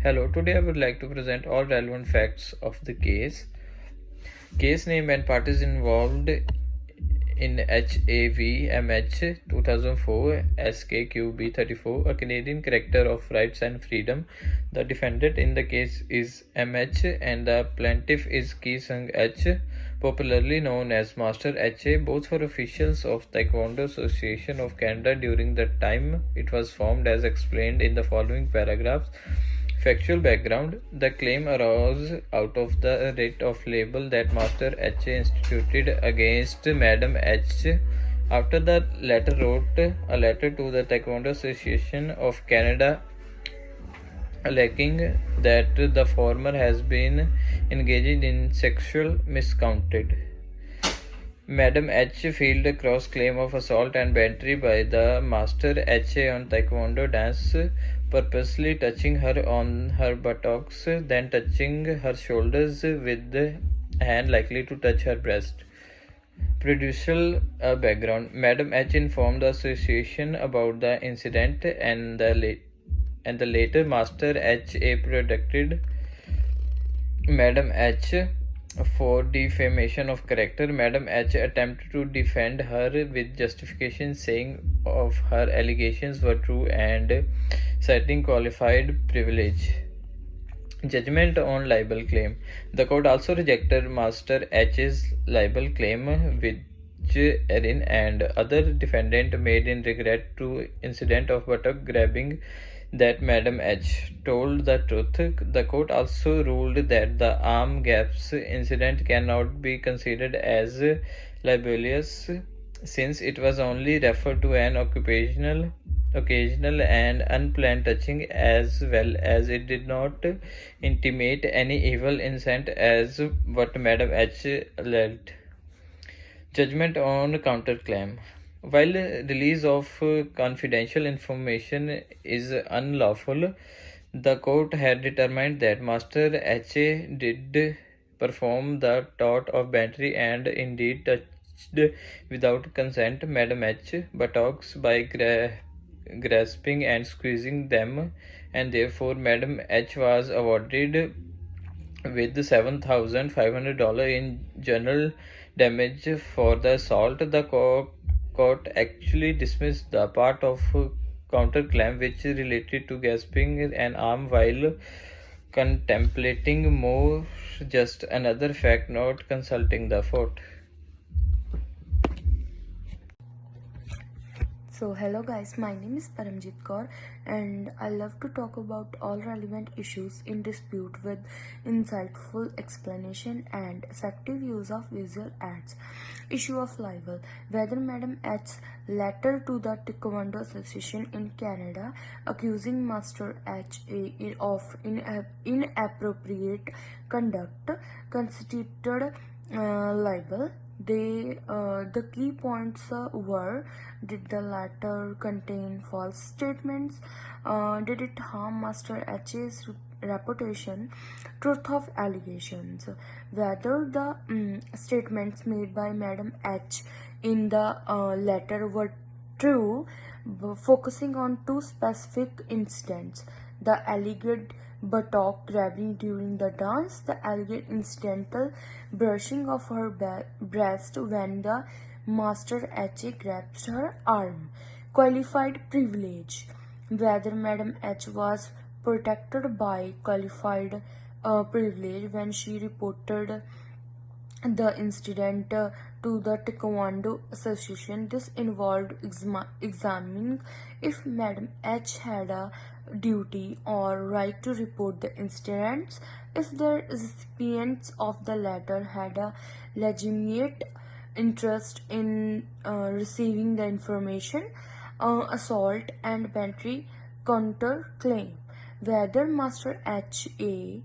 Hello, today I would like to present all relevant facts of the case. Case name and parties involved in HAVMH 2004 SKQB 34, a Canadian character of rights and freedom. The defendant in the case is MH and the plaintiff is Singh H, popularly known as Master HA. Both were officials of Taekwondo Association of Canada during the time it was formed, as explained in the following paragraphs. Factual background: the claim arose out of the writ of label that Master H instituted against Madam H after the latter wrote a letter to the Taekwondo Association of Canada alleging that the former has been engaged in sexual misconduct. Madam H filed a cross claim of assault and battery by the Master HA on Taekwondo dance, purposely touching her on her buttocks, then touching her shoulders with the hand likely to touch her breast. Prudential background: Madam H informed the association about the incident, and the later Master HA protected Madam H for defamation of character. Madam H attempted to defend her with justification, saying of her allegations were true and citing qualified privilege. Judgment on libel claim: the court also rejected Master H's libel claim, which Erin and other defendant made in regret to incident of buttock grabbing that Madam H told the truth. The court also ruled that the arm gaps incident cannot be considered as libelous, since it was only referred to an occasional and unplanned touching, as well as it did not intimate any evil intent as what Madam H alleged. Judgment on counterclaim: while release of confidential information is unlawful, the court had determined that Master HA did perform the tort of battery and indeed touched without consent Madam H buttocks by grasping and squeezing them, and therefore Madam H was awarded with $7,500 in general damage for the assault. The court actually dismissed the part of counterclaim which related to grasping an arm while contemplating more just another fact, not consulting the court. So hello guys, my name is Paramjeet Kaur and I love to talk about all relevant issues in dispute with insightful explanation and effective use of visual aids. Issue of libel: whether Madam H's letter to the Taekwondo Association in Canada accusing Master HA of inappropriate conduct constituted libel. The key points were: did the letter contain false statements? Did it harm Master H's reputation? Truth of allegations: whether the statements made by Madam H in the letter were true, focusing on two specific incidents: the alleged buttock grabbing during the dance, the alleged incidental brushing of her breast when the Master HA grabs her arm. Qualified privilege: whether Madam H was protected by qualified privilege when she reported the incident to the Taekwondo Association. This involved examining if Madam H had a duty or right to report the incidents, if the recipients of the letter had a legitimate interest in receiving the information. Assault and battery counterclaim: whether Master HA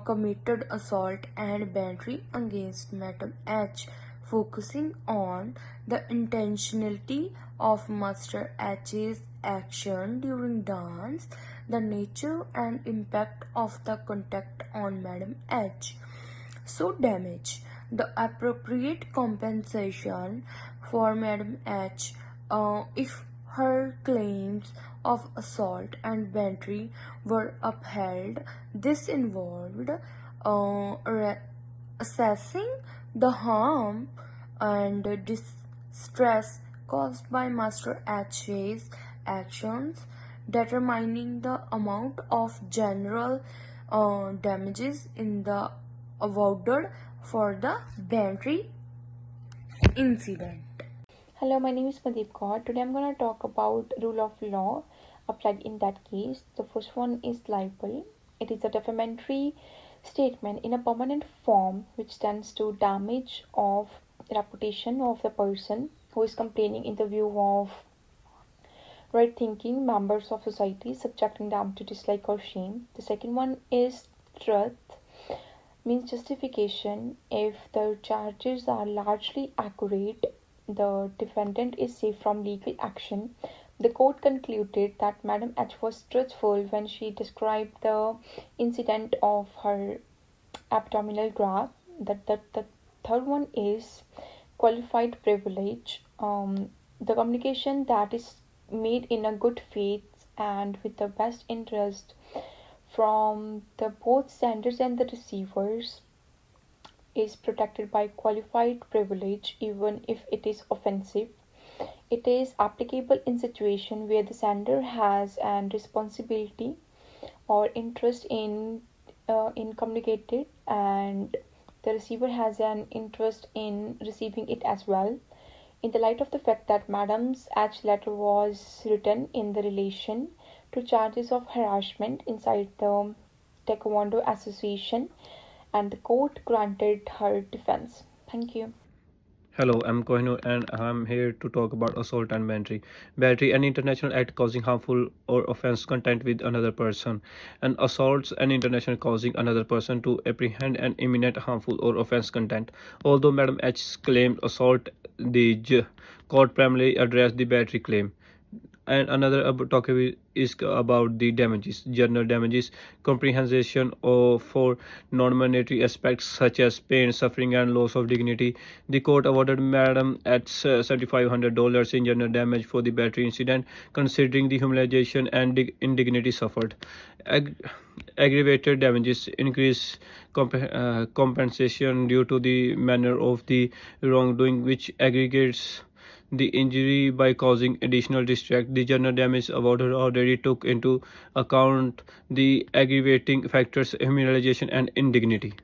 committed assault and battery against Madam H, focusing on the intentionality of Master HA's action during dance, the nature and impact of the contact on Madam H. So damage: the appropriate compensation for Madam H if her claims of assault and battery were upheld. This involved assessing the harm and distress caused by Master H's actions, determining the amount of general damages in the awarded for the battery incident. Hello, my name is Mandeep Kaur. Today I'm going to talk about rule of law applied in that case. The first one is libel. It is a defamatory statement in a permanent form which stands to damage of reputation of the person who is complaining in the view of right thinking members of society, subjecting them to dislike or shame. The second one is truth, means justification. If the charges are largely accurate, the defendant is safe from legal action. The court concluded that Madam H was truthful when she described the incident of her abdominal graph. The third one is qualified privilege. The communication that is made in a good faith and with the best interest from the both senders and the receivers is protected by qualified privilege even if it is offensive. It is applicable in situation where the sender has an responsibility or interest in communicated and the receiver has an interest in receiving it as well. In the light of the fact that Madam's H letter was written in the relation to charges of harassment inside the Taekwondo Association, and the court granted her defense. Thank you. Hello, I'm Kohinoor and I'm here to talk about assault and battery. Battery, an international act causing harmful or offense content with another person, and assaults an international causing another person to apprehend an imminent harmful or offense content. Although Madam H claimed assault, the court primarily addressed the battery claim. And another topic is about the damages, general damages, comprehension of for non-monetary aspects such as pain, suffering, and loss of dignity. The court awarded Madam at $7,500 in general damage for the battery incident, considering the humiliation and indignity suffered. Aggravated damages increase compensation due to the manner of the wrongdoing, which aggregates the injury by causing additional distress. The general damage awarded already took into account the aggravating factors, humiliation, and indignity.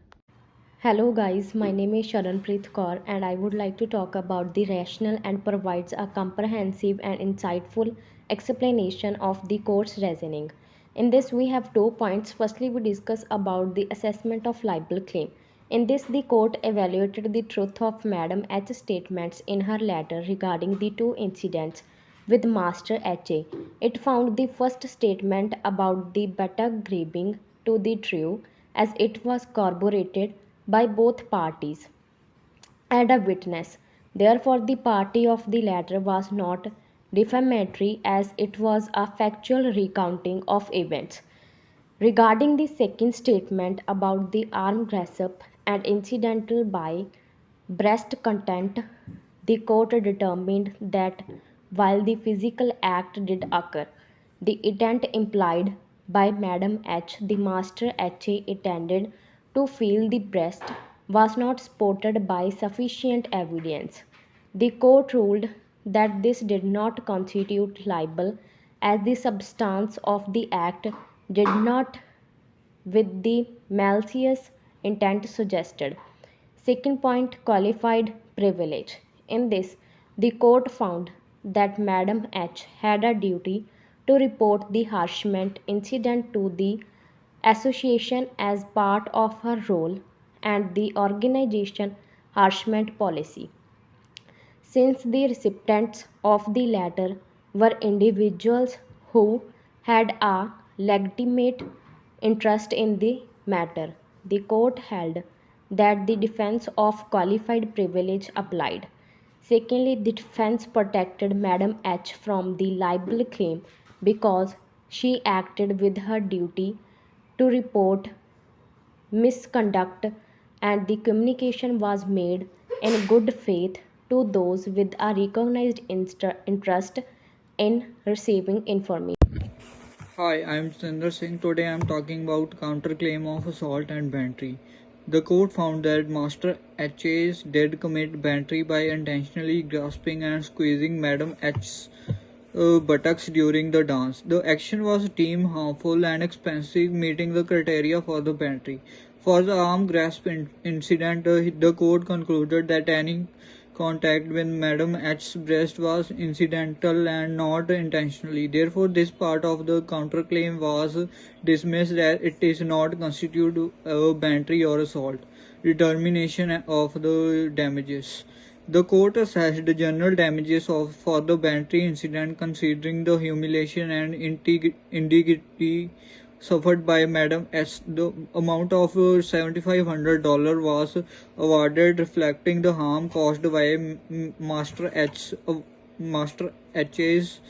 Hello guys, my name is Sharanpreet Kaur and I would like to talk about the rationale and provides a comprehensive and insightful explanation of the court's reasoning. In this we have 2 points. Firstly, we discuss about the assessment of libel claim. In this, the court evaluated the truth of Madam H's statements in her letter regarding the two incidents with Master HA. It found the first statement about the beta grabbing to be true as it was corroborated by both parties and a witness. Therefore, the party of the latter was not defamatory as it was a factual recounting of events. Regarding the second statement about the arm grasp and incidental by breast content, the court determined that while the physical act did occur, the intent implied by Madam H, the Master HA intended to feel the breast, was not supported by sufficient evidence. The court ruled that this did not constitute libel as the substance of the act did not with the malicious intent suggested. Second point, qualified privilege. In this, the court found that Madam H had a duty to report the harassment incident to the association as part of her role and the organization harassment policy. Since the recipients of the latter were individuals who had a legitimate interest in the matter, the court held that the defense of qualified privilege applied. Secondly, the defense protected Madam H from the libel claim because she acted with her duty to report misconduct and the communication was made in good faith to those with a recognized interest in receiving information. Hi, I'm Jatinder Singh. Today I'm talking about counterclaim of assault and battery. The court found that Master H's did commit battery by intentionally grasping and squeezing Madam H's buttocks during the dance. The action was deemed harmful and expensive, meeting the criteria for the battery. For the arm grasp incident, the court concluded that any contact with Madam H's breast was incidental and not intentionally. Therefore, this part of the counterclaim was dismissed as it is not constitute battery or assault. Determination of the damages. The court assessed the general damages for the battery incident considering the humiliation and indignity suffered by Madam S. The amount of $7,500 was awarded, reflecting the harm caused by Master H's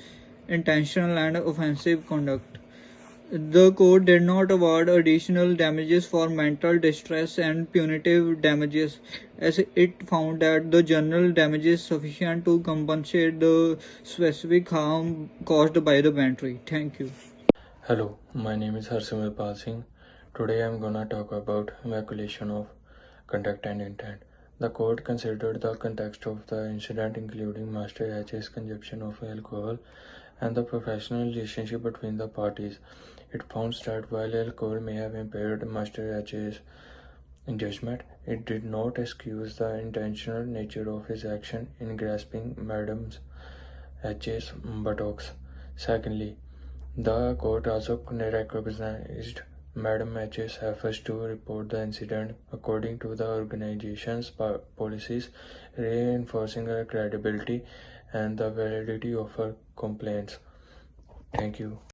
intentional and offensive conduct. The court did not award additional damages for mental distress and punitive damages, as it found that the general damages sufficient to compensate the specific harm caused by the battery. Thank you. Hello, my name is Harsimratpal Singh. Today I am gonna talk about evaluation of conduct and intent. The court considered the context of the incident, including Master H's consumption of alcohol and the professional relationship between the parties. It found that while alcohol may have impaired Master H's judgment, it did not excuse the intentional nature of his action in grasping Madam H's buttocks. Secondly, the court also recognized Madam H's efforts to report the incident according to the organization's policies, reinforcing her credibility and the validity of her complaints. Thank you.